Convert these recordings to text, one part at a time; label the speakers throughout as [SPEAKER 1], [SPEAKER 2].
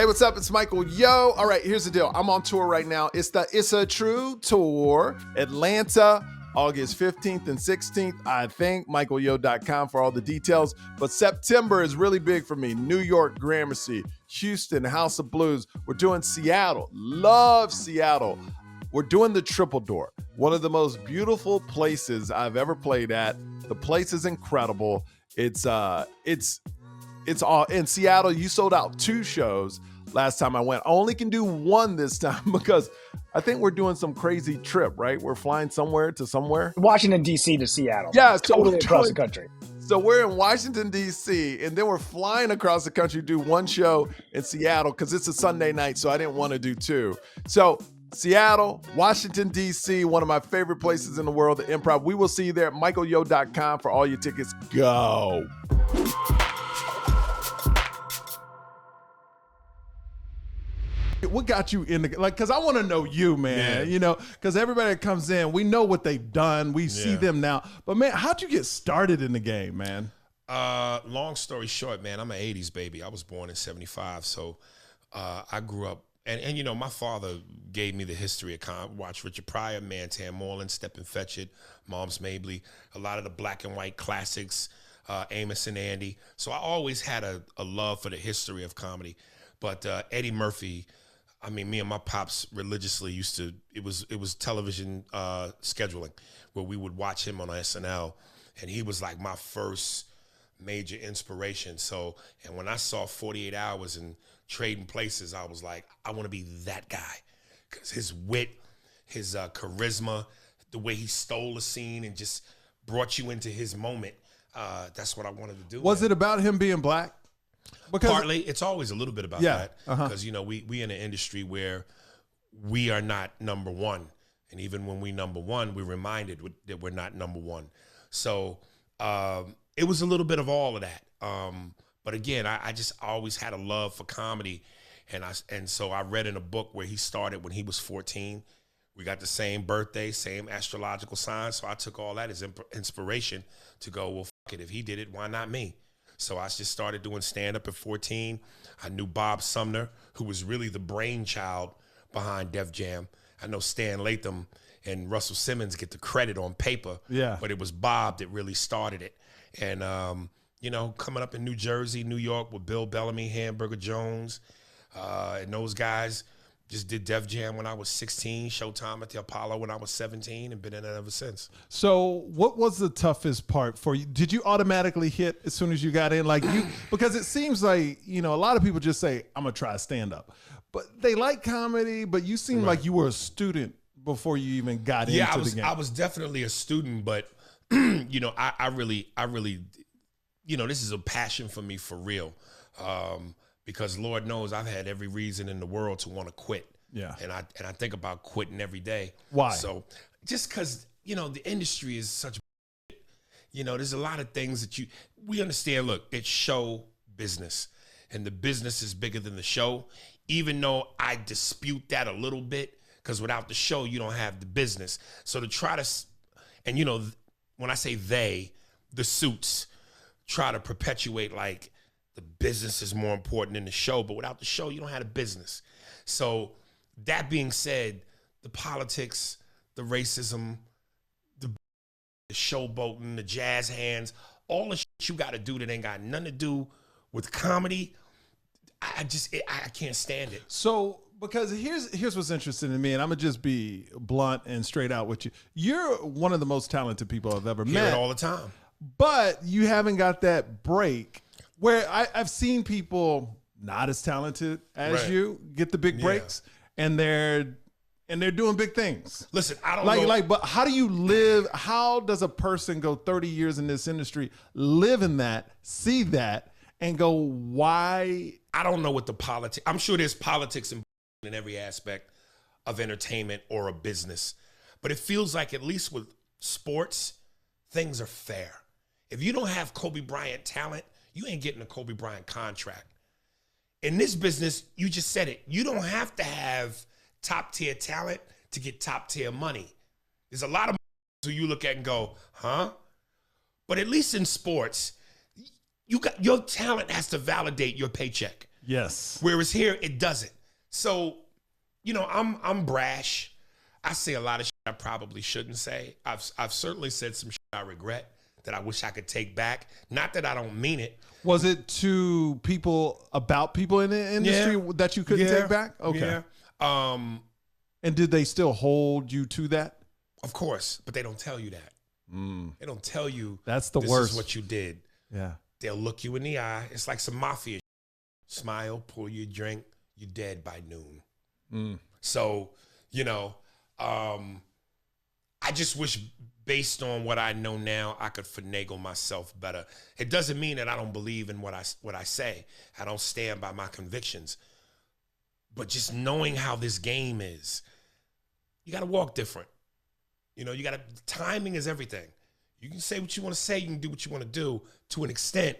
[SPEAKER 1] Hey, what's up? It's Michael Yo. All right, here's the deal. I'm on tour right now. It's the It's a True Tour, Atlanta, August 15th and 16th. I think michaelyo.com for all the details. But September is really big for me. New York, Gramercy, Houston, House of Blues. We're doing Seattle. Love Seattle. We're doing the Triple Door, one of the most beautiful places I've ever played at. The place is incredible. It's all in Seattle. You sold out 2 shows last time I went. I only can do 1 this time because I think we're doing some crazy trip, right? We're flying somewhere to somewhere.
[SPEAKER 2] Washington, D.C. to Seattle.
[SPEAKER 1] Yeah, so
[SPEAKER 2] totally across the country.
[SPEAKER 1] So we're in Washington, D.C., and then we're flying across the country to do 1 show in Seattle because it's a Sunday night, so I didn't want to do 2. So Seattle, Washington, D.C., one of my favorite places in the world, the Improv. We will see you there at michaelyo.com for all your tickets. Go. What got you in the, like, because I want to know you, man, you know, because everybody that comes in, we know what they've done. We see them now. But, man, how'd you get started in the game, man?
[SPEAKER 3] Long story short, man, I'm an 80s baby. I was born in 75. So I grew up, and you know, my father gave me the history of watch Richard Pryor, Mantan Moreland, Step and Fetch It, Moms Mabley, a lot of the black and white classics, Amos and Andy. So I always had a love for the history of comedy. But Eddie Murphy, I mean, me and my pops religiously used to, it was television scheduling where we would watch him on SNL, and he was like my first major inspiration. So, and when I saw 48 Hours and Trading Places, I was like, I want to be that guy, because his wit, his charisma, the way he stole a scene and just brought you into his moment, that's what I wanted to do.
[SPEAKER 1] Was it about him being black?
[SPEAKER 3] Because partly, it's always a little bit about that, because you know, we in an industry where we are not number one, and even when we number one, we're reminded that we're not number one. So it was a little bit of all of that. But again, I just always had a love for comedy, and so I read in a book where he started when he was 14. We got the same birthday, same astrological sign, so I took all that as inspiration to go, well, fuck it, if he did it, why not me? So I just started doing stand-up at 14. I knew Bob Sumner, who was really the brainchild behind Def Jam. I know Stan Latham and Russell Simmons get the credit on paper, but it was Bob that really started it. And, you know, coming up in New Jersey, New York with Bill Bellamy, Hamburger Jones, and those guys, just did Def Jam when I was 16, Showtime at the Apollo when I was 17, and been in it ever since.
[SPEAKER 1] So what was the toughest part for you? Did you automatically hit as soon as you got in? Like you, because it seems like, you know, a lot of people just say, I'm going to try stand up. But they like comedy, but you seem like you were a student before you even got into the game.
[SPEAKER 3] I was definitely a student, but, you know, I really, you know, this is a passion for me for real. Because Lord knows I've had every reason in the world to want to quit. Yeah. And I think about quitting every day.
[SPEAKER 1] Why?
[SPEAKER 3] So just because, you know, the industry is such, you know, there's a lot of things that we understand. Look, it's show business, and the business is bigger than the show, even though I dispute that a little bit, because without the show, you don't have the business. So to try to, and you know, when I say the suits try to perpetuate like, the business is more important than the show, but without the show, you don't have a business. So that being said, the politics, the racism, the showboating, the jazz hands, all the shit you got to do that ain't got nothing to do with comedy, I can't stand it.
[SPEAKER 1] So, because here's what's interesting to me, and I'm going to just be blunt and straight out with you. You're one of the most talented people I've ever met.
[SPEAKER 3] Hear it all the time.
[SPEAKER 1] But you haven't got that break where I've seen people not as talented as you get the big breaks, and they're doing big things.
[SPEAKER 3] Listen, I don't know.
[SPEAKER 1] But how do you live? How does a person go 30 years in this industry, live in that, see that, and go, why?
[SPEAKER 3] I don't know what the politics. I'm sure there's politics in every aspect of entertainment or a business, but it feels like at least with sports, things are fair. If you don't have Kobe Bryant talent, you ain't getting a Kobe Bryant contract. In this business, you just said it. You don't have to have top tier talent to get top tier money. There's a lot of who you look at and go, huh? But at least in sports, your talent has to validate your paycheck.
[SPEAKER 1] Yes.
[SPEAKER 3] Whereas here, it doesn't. So, you know, I'm brash. I say a lot of shit I probably shouldn't say. I've certainly said some shit I regret that I wish I could take back. Not that I don't mean it.
[SPEAKER 1] Was it to people about people in the industry that you couldn't take back? Okay.
[SPEAKER 3] Yeah.
[SPEAKER 1] And did they still hold you to that?
[SPEAKER 3] Of course, but they don't tell you that. They don't tell you
[SPEAKER 1] that's the
[SPEAKER 3] this
[SPEAKER 1] worst.
[SPEAKER 3] is what you did.
[SPEAKER 1] Yeah.
[SPEAKER 3] They'll look you in the eye. It's like some mafia. Smile, pour you a drink, you're dead by noon. So, you know, I just wish, based on what I know now, I could finagle myself better. It doesn't mean that I don't believe in what I say. I don't stand by my convictions. But just knowing how this game is, you got to walk different. You know, timing is everything. You can say what you want to say. You can do what you want to do to an extent.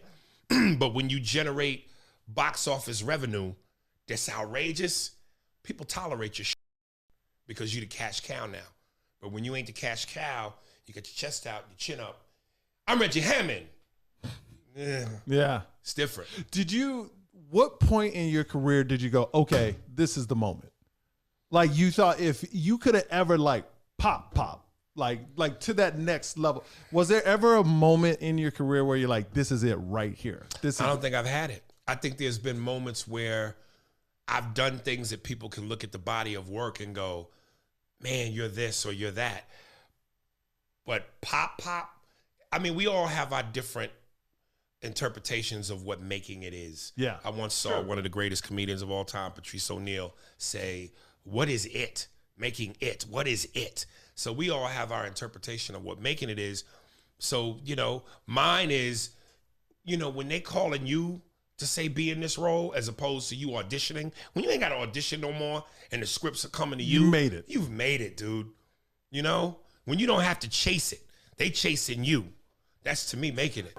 [SPEAKER 3] But when you generate box office revenue that's outrageous, people tolerate your shit because you're the cash cow now. But when you ain't the cash cow, you got your chest out, your chin up. I'm Reggie Hammond.
[SPEAKER 1] Yeah.
[SPEAKER 3] It's different.
[SPEAKER 1] What point in your career did you go, okay, this is the moment? Like, you thought if you could have ever like pop, like to that next level. Was there ever a moment in your career where you're like, this is it right here? I
[SPEAKER 3] don't think I've had it. I think there's been moments where I've done things that people can look at the body of work and go, man, you're this or you're that. But pop, I mean, we all have our different interpretations of what making it is.
[SPEAKER 1] Yeah.
[SPEAKER 3] I once saw one of the greatest comedians of all time, Patrice O'Neal, say, what is it? Making it. What is it? So we all have our interpretation of what making it is. So, you know, mine is, you know, when they calling you to say be in this role as opposed to you auditioning, when you ain't got to audition no more and the scripts are coming to you.
[SPEAKER 1] You made it.
[SPEAKER 3] You've made it, dude. You know, when you don't have to chase it, they chasing you. That's, to me, making it.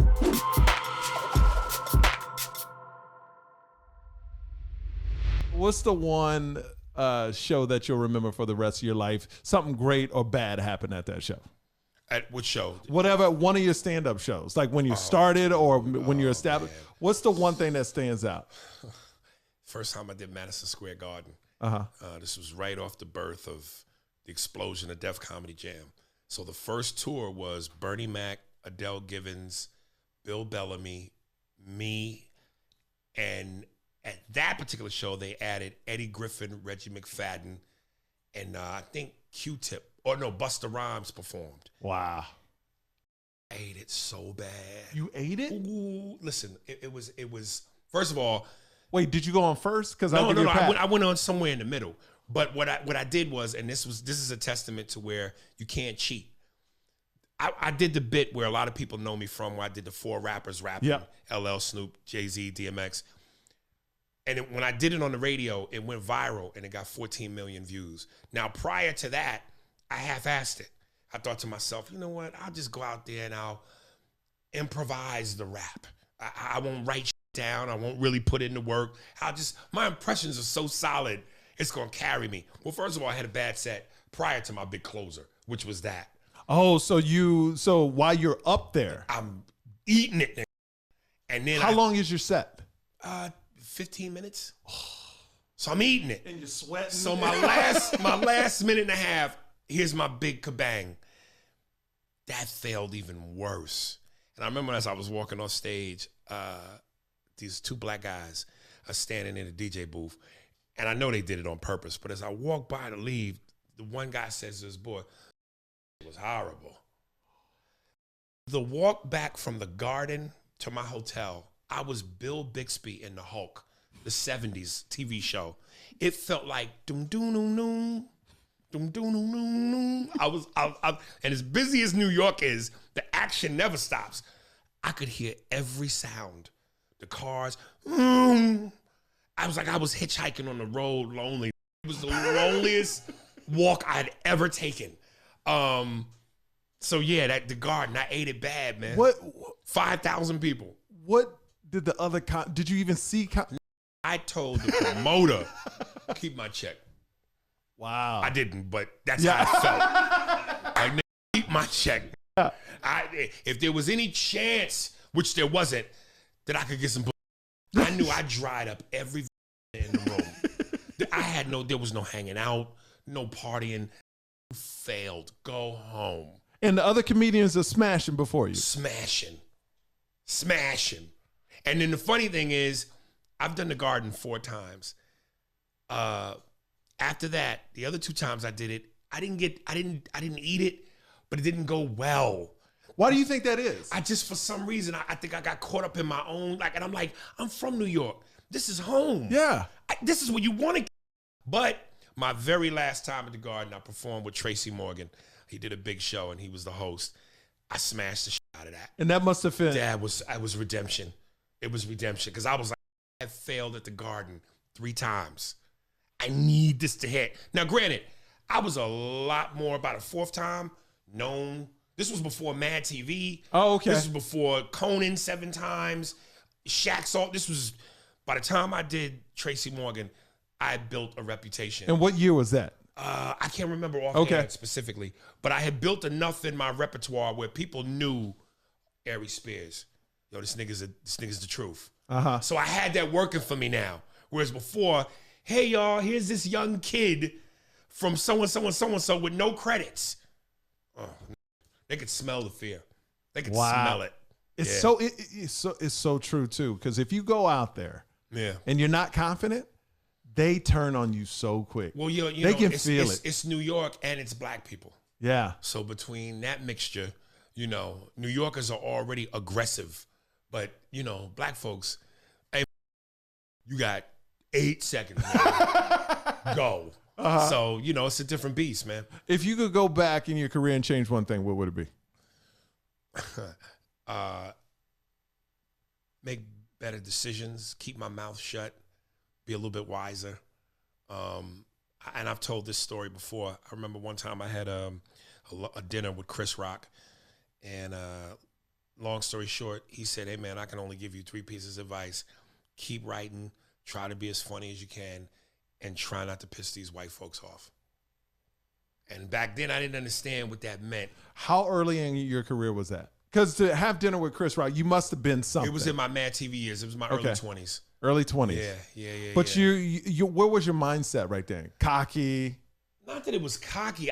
[SPEAKER 1] What's the one show that you'll remember for the rest of your life? Something great or bad happened at that show?
[SPEAKER 3] At what show?
[SPEAKER 1] Whatever, one of your stand-up shows, like when you started or when you're established. Man. What's the one thing that stands out?
[SPEAKER 3] First time I did Madison Square Garden. This was right off the birth of the explosion of Def Comedy Jam. So the first tour was Bernie Mac, Adele Givens, Bill Bellamy, me, and at that particular show, they added Eddie Griffin, Reggie McFadden, and I think Q-Tip, or no, Busta Rhymes performed.
[SPEAKER 1] Wow.
[SPEAKER 3] I ate it so bad.
[SPEAKER 1] You ate it?
[SPEAKER 3] Ooh, listen, it was, first of all.
[SPEAKER 1] Wait, did you go on first? Because
[SPEAKER 3] No, I went on somewhere in the middle. But what I did was, and this is a testament to where you can't cheat. I did the bit where a lot of people know me from, where I did the 4 rappers rapping, LL, Snoop, Jay-Z, DMX. And when I did it on the radio, it went viral and it got 14 million views. Now, prior to that, I half-assed it. I thought to myself, you know what? I'll just go out there and I'll improvise the rap. I won't write shit down. I won't really put in the work. My impressions are so solid, it's going to carry me. Well, first of all, I had a bad set prior to my big closer, which was that.
[SPEAKER 1] Oh, so while you're up there,
[SPEAKER 3] I'm eating it. And then
[SPEAKER 1] how long is your set?
[SPEAKER 3] 15 minutes. So I'm eating it.
[SPEAKER 1] And you're sweating.
[SPEAKER 3] So my last minute and a half, here's my big kabang. That failed even worse. And I remember as I was walking on stage, these 2 black guys are standing in the DJ booth. And I know they did it on purpose, but as I walked by to leave, the one guy says to this boy, it was horrible. The walk back from the Garden to my hotel, I was Bill Bixby in The Hulk, the 70s TV show. It felt like doom doom doom doom, doom doom doom doom doom. I and as busy as New York is, the action never stops. I could hear every sound, the cars. I was like I was hitchhiking on the road, lonely. It was the loneliest walk I'd ever taken. So yeah, the Garden, I ate it bad, man.
[SPEAKER 1] What?
[SPEAKER 3] 5,000 people.
[SPEAKER 1] What did the other did you even see?
[SPEAKER 3] I told the promoter, keep my check.
[SPEAKER 1] Wow.
[SPEAKER 3] I didn't, but that's how I felt. Like, keep my check. If there was any chance, which there wasn't, that I could get some, I knew I dried up every in the room. There was no hanging out, no partying. Failed. Go home.
[SPEAKER 1] And the other comedians are smashing before you.
[SPEAKER 3] Smashing. And then the funny thing is, I've done the Garden 4 times. After that, the other 2 times I did it, I didn't eat it, but it didn't go well.
[SPEAKER 1] Why do you think that is?
[SPEAKER 3] I just, for some reason, I think I got caught up in my own, and I'm from New York. This is home.
[SPEAKER 1] Yeah.
[SPEAKER 3] This is where you want to. But my very last time at the Garden, I performed with Tracy Morgan. He did a big show and he was the host. I smashed the shit out of that.
[SPEAKER 1] And that must have been.
[SPEAKER 3] I was redemption. It was redemption because I was like, I failed at the Garden 3 times. I need this to hit. Now, granted, I was a lot more about a 4th time known. This was before Mad TV.
[SPEAKER 1] Oh, okay.
[SPEAKER 3] This was before Conan 7 times. Shaq's all. This was, by the time I did Tracy Morgan, I had built a reputation.
[SPEAKER 1] And what year was that?
[SPEAKER 3] I can't remember offhand specifically, but I had built enough in my repertoire where people knew Aries Spears. Yo, this nigga's the truth. So I had that working for me now. Whereas before, hey y'all, here's this young kid from so-and-so with no credits. Oh, they could smell the fear. They could smell it.
[SPEAKER 1] It's so true too. Because if you go out there and you're not confident, they turn on you so quick.
[SPEAKER 3] Well,
[SPEAKER 1] they can feel it.
[SPEAKER 3] It's New York and it's black people.
[SPEAKER 1] Yeah.
[SPEAKER 3] So between that mixture, New Yorkers are already aggressive, but black folks, hey, you got 8 seconds. Go. So it's a different beast, man.
[SPEAKER 1] If you could go back in your career and change one thing, what would it be?
[SPEAKER 3] Make better decisions. Keep my mouth shut. Be a little bit wiser. And I've told this story before. I remember one time I had a dinner with Chris Rock, and long story short, he said, hey man, I can only give you 3 pieces of advice. Keep writing, try to be as funny as you can, and try not to piss these white folks off. And back then I didn't understand what that meant.
[SPEAKER 1] How early in your career was that? Because to have dinner with Chris Rock, you must have been something.
[SPEAKER 3] It was in my Mad TV years. It was my early 20s.
[SPEAKER 1] Early 20s.
[SPEAKER 3] Yeah.
[SPEAKER 1] But you where was your mindset right then? Cocky?
[SPEAKER 3] Not that it was cocky.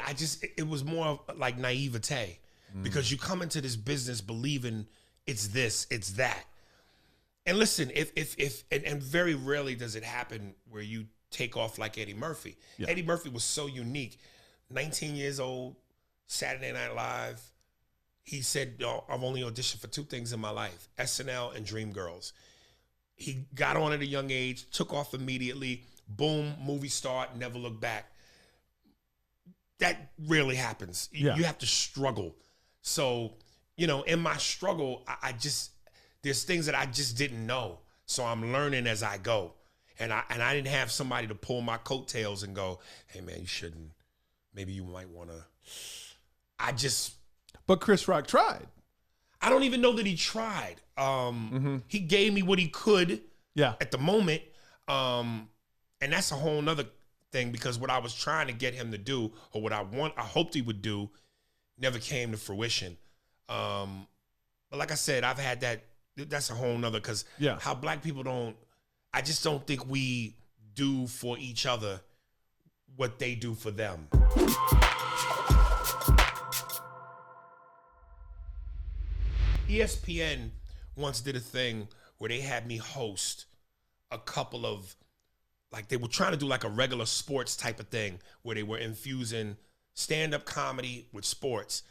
[SPEAKER 3] It was more like naivete. Because you come into this business believing it's this, it's that. And listen, if very rarely does it happen where you take off like Eddie Murphy. Yeah. Eddie Murphy was so unique. 19 years old, Saturday Night Live. He said, I've only auditioned for 2 things in my life, SNL and Dreamgirls. He got on at a young age, took off immediately, boom, movie star, never looked back. That rarely happens. You have to struggle. So, in my struggle, there's things that I just didn't know. So I'm learning as I go. And I didn't have somebody to pull my coattails and go, hey man, you shouldn't. Maybe you might want to.
[SPEAKER 1] But Chris Rock tried.
[SPEAKER 3] I don't even know that he tried. He gave me what he could at the moment. And that's a whole nother thing, because what I was trying to get him to do, or what I hoped he would do, never came to fruition. But like I said, I've had that. That's a whole nother, because how black people I just don't think we do for each other what they do for them. ESPN once did a thing where they had me host a couple of, they were trying to do like a regular sports type of thing where they were infusing stand-up comedy with sports.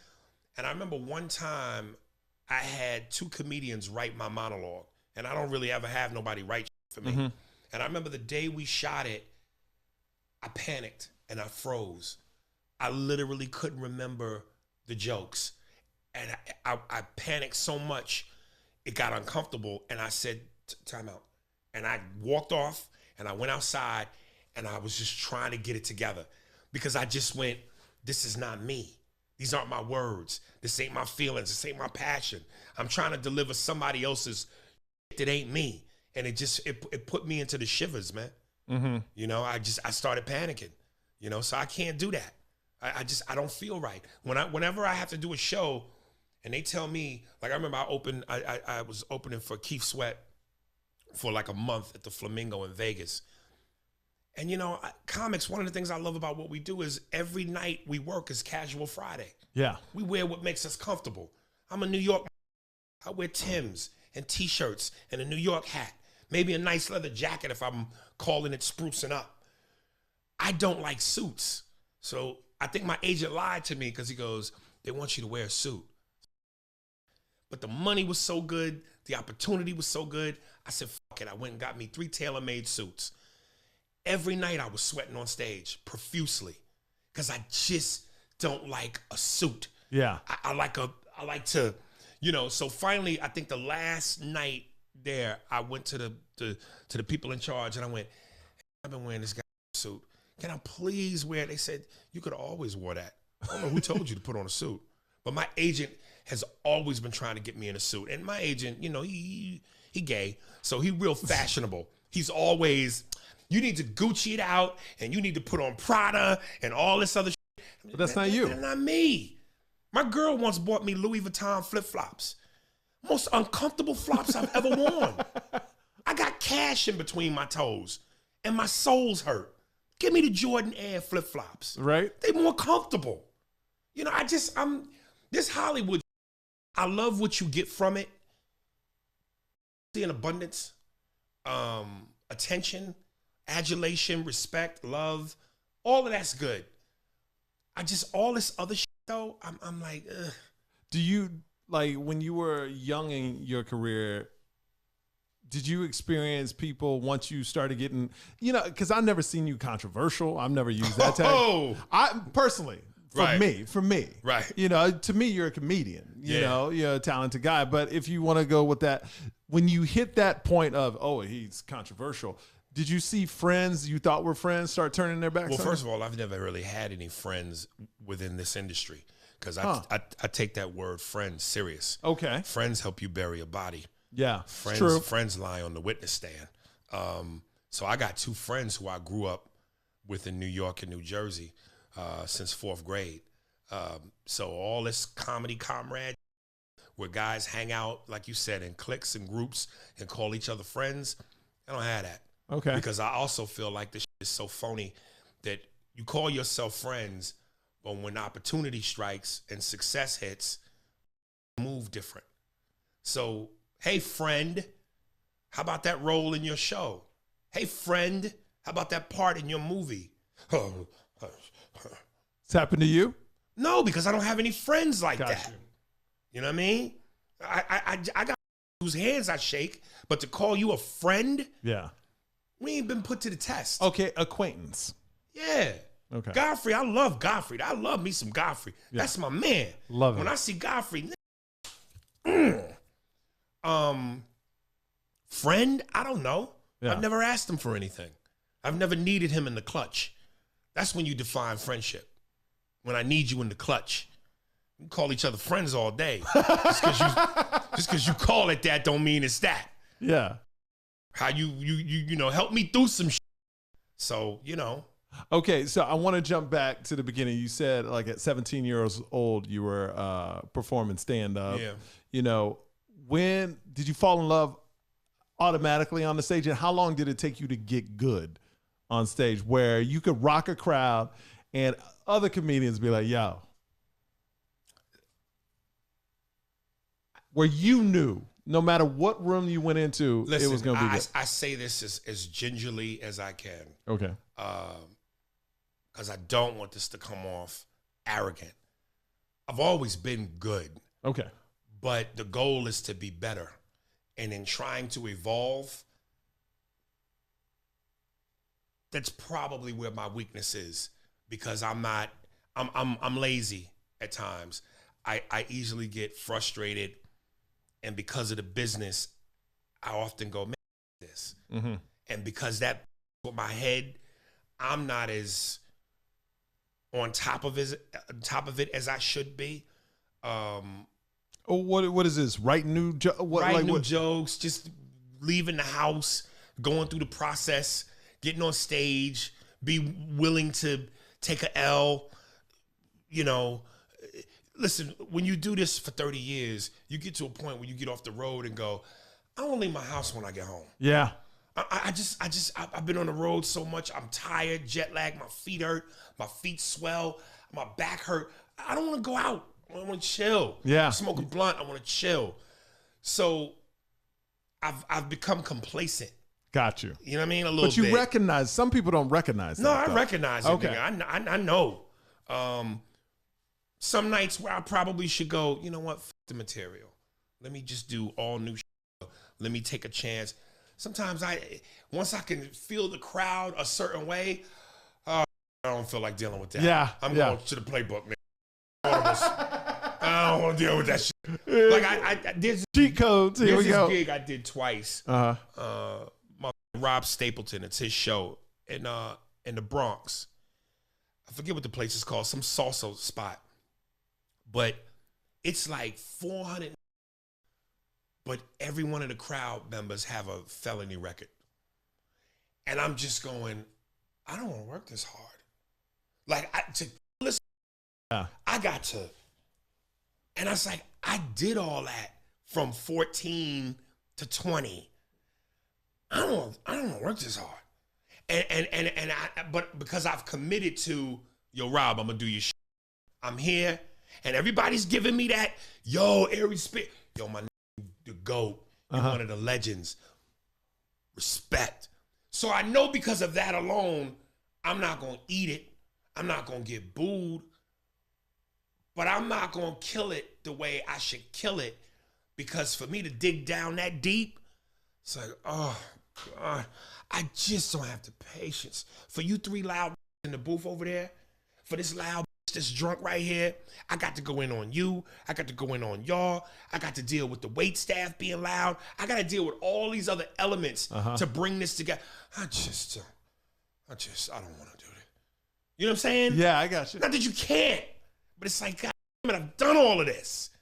[SPEAKER 3] And I remember one time I had 2 comedians write my monologue, and I don't really ever have nobody write for me. And I remember the day we shot it, I panicked and I froze. I literally couldn't remember the jokes. And I panicked so much, it got uncomfortable. And I said, time out. And I walked off and I went outside, and I was just trying to get it together, because I just went, this is not me. These aren't my words. This ain't my feelings. This ain't my passion. I'm trying to deliver somebody else's that ain't me. And it put me into the shivers, man. I started panicking, so I can't do that. I don't feel right. Whenever I have to do a show and they tell me, like I remember I was opening for Keith Sweat for like a month at the Flamingo in Vegas. And you know, comics, one of the things I love about what we do is every night we work is casual Friday.
[SPEAKER 1] Yeah.
[SPEAKER 3] We wear what makes us comfortable. I'm a New York, I wear Timbs and t-shirts and a New York hat, maybe a nice leather jacket if I'm calling it sprucing up. I don't like suits. So I think my agent lied to me because he goes, they want you to wear a suit. But the money was so good, the opportunity was so good, I said, fuck it. I went and got me 3 tailor-made suits. Every night I was sweating on stage profusely because I just don't like a suit.
[SPEAKER 1] Yeah.
[SPEAKER 3] I like to, you know, so finally I think the last night there, I went to the people in charge and I went, I've been wearing this guy's suit. Can I please wear it? They said, you could have always wore that. I don't know who told you to put on a suit. But my agent has always been trying to get me in a suit. And my agent, you know, he gay, so he real fashionable. He's always, you need to Gucci it out and you need to put on Prada and all this other shit.
[SPEAKER 1] But that's not you.
[SPEAKER 3] That's not me. My girl once bought me Louis Vuitton flip-flops. Most uncomfortable flops I've ever worn. I got cash in between my toes and my soles hurt. Give me the Jordan Air flip-flops.
[SPEAKER 1] Right.
[SPEAKER 3] They more comfortable. You know, this Hollywood, I love what you get from it. See an abundance, attention, adulation, respect, love, all of that's good. All this other shit though, I'm like, ugh.
[SPEAKER 1] Do you, like, when you were young in your career, did you experience people once you started getting, you know, because I've never seen you controversial. I've never used that tag.
[SPEAKER 3] Oh,
[SPEAKER 1] I personally, for me,
[SPEAKER 3] right.
[SPEAKER 1] You know, to me, you're a comedian. You
[SPEAKER 3] Yeah.
[SPEAKER 1] know, you're a talented guy. But if you want to go with that, when you hit that point of, oh, he's controversial, did you see friends you thought were friends start turning their backs?
[SPEAKER 3] Well,
[SPEAKER 1] on
[SPEAKER 3] first
[SPEAKER 1] you?
[SPEAKER 3] of all, I've never really had any friends within this industry because I take that word friend serious.
[SPEAKER 1] Okay.
[SPEAKER 3] Friends help you bury a body.
[SPEAKER 1] Yeah.
[SPEAKER 3] Friends,
[SPEAKER 1] true.
[SPEAKER 3] friends lie on the witness stand. So I got 2 friends who I grew up with in New York and New Jersey since 4th grade. So all this comedy comrade where guys hang out, like you said, in cliques and groups and call each other friends, I don't have that.
[SPEAKER 1] Okay.
[SPEAKER 3] Because I also feel like this shit is so phony that you call yourself friends, but when opportunity strikes and success hits, move different. So, hey, friend, how about that role in your show? Hey, friend, how about that part in your movie?
[SPEAKER 1] It's happened to you?
[SPEAKER 3] No, because I don't have any friends like
[SPEAKER 1] Got
[SPEAKER 3] that.
[SPEAKER 1] you.
[SPEAKER 3] You know what I mean? I got whose hands I shake, but to call you a friend,
[SPEAKER 1] Yeah.
[SPEAKER 3] we ain't been put to the test.
[SPEAKER 1] Okay, acquaintance.
[SPEAKER 3] Yeah.
[SPEAKER 1] Okay.
[SPEAKER 3] Godfrey, I love Godfrey. I love me some Godfrey.
[SPEAKER 1] Yeah.
[SPEAKER 3] That's my man.
[SPEAKER 1] Love
[SPEAKER 3] When
[SPEAKER 1] it.
[SPEAKER 3] I see Godfrey, friend, I don't know.
[SPEAKER 1] Yeah.
[SPEAKER 3] I've never asked him for anything. I've never needed him in the clutch. That's when you define friendship. When I need you in the clutch. We call each other friends all day. Just because you call it that don't mean it's that.
[SPEAKER 1] Yeah.
[SPEAKER 3] How you know, help me through some shit. So, you know.
[SPEAKER 1] Okay, so I want to jump back to the beginning. You said like at 17 years old, you were performing stand-up.
[SPEAKER 3] Yeah.
[SPEAKER 1] You know, when did you fall in love automatically on the stage? And how long did it take you to get good on stage where you could rock a crowd and other comedians be like, yo, where you knew no matter what room you went into,
[SPEAKER 3] Listen,
[SPEAKER 1] it was going to be good?
[SPEAKER 3] I say this as gingerly as I can.
[SPEAKER 1] Okay.
[SPEAKER 3] Because I don't want this to come off arrogant. I've always been good,
[SPEAKER 1] Okay.
[SPEAKER 3] but the goal is to be better. And in trying to evolve, that's probably where my weakness is, because I'm lazy at times. I easily get frustrated, and because of the business, I often go, man, this.
[SPEAKER 1] Mm-hmm.
[SPEAKER 3] And because that with my head, I'm not as on top of it as I should be.
[SPEAKER 1] Oh, what is this? Writing new
[SPEAKER 3] Jokes, just leaving the house, going through the process, getting on stage, be willing to take a L. You know, listen, when you do this for 30 years, you get to a point where you get off the road and go, I don't leave my house when I get home.
[SPEAKER 1] Yeah.
[SPEAKER 3] I've been on the road so much. I'm tired, jet lag. My feet hurt. My feet swell. My back hurt. I don't want to go out. I want to chill.
[SPEAKER 1] Yeah.
[SPEAKER 3] Smoke a blunt. I want to chill. So I've become complacent.
[SPEAKER 1] Got you.
[SPEAKER 3] You know what I mean? A little bit.
[SPEAKER 1] But you recognize, some people don't recognize that.
[SPEAKER 3] No, I
[SPEAKER 1] though.
[SPEAKER 3] recognize it,
[SPEAKER 1] Okay.
[SPEAKER 3] nigga. I know. Some nights where I probably should go, you know what? F the material. Let me just do all new shit. Let me take a chance. Sometimes once I can feel the crowd a certain way, I don't feel like dealing with that.
[SPEAKER 1] Yeah.
[SPEAKER 3] I'm going to the playbook, man. I don't want to deal with that shit. Like there's
[SPEAKER 1] cheat codes. Here we go.
[SPEAKER 3] This gig I did twice. My Rob Stapleton, it's his show in the Bronx. I forget what the place is called, some salsa spot. But it's like 400, but every one of the crowd members have a felony record. And I'm just going, I don't want to work this hard. Like, to listen, I got to. And I was like, I did all that from 14 to 20. I don't want to work this hard. But because I've committed to, yo, Rob, I'm gonna do your shit. I'm here, and everybody's giving me that, yo, Aries Spears, yo, my the GOAT, you're one of the legends. Respect. So I know because of that alone, I'm not gonna eat it. I'm not gonna get booed, but I'm not gonna kill it the way I should kill it, because for me to dig down that deep, it's like, oh God, I just don't have the patience. For you three loud in the booth over there, for this loud that's drunk right here, I got to go in on you. I got to go in on y'all. I got to deal with the wait staff being loud. I got to deal with all these other elements to bring this together. I don't want to do it. You know what I'm saying?
[SPEAKER 1] Yeah, I got you.
[SPEAKER 3] Not that you can't, but it's like, God damn it, I've done all of this.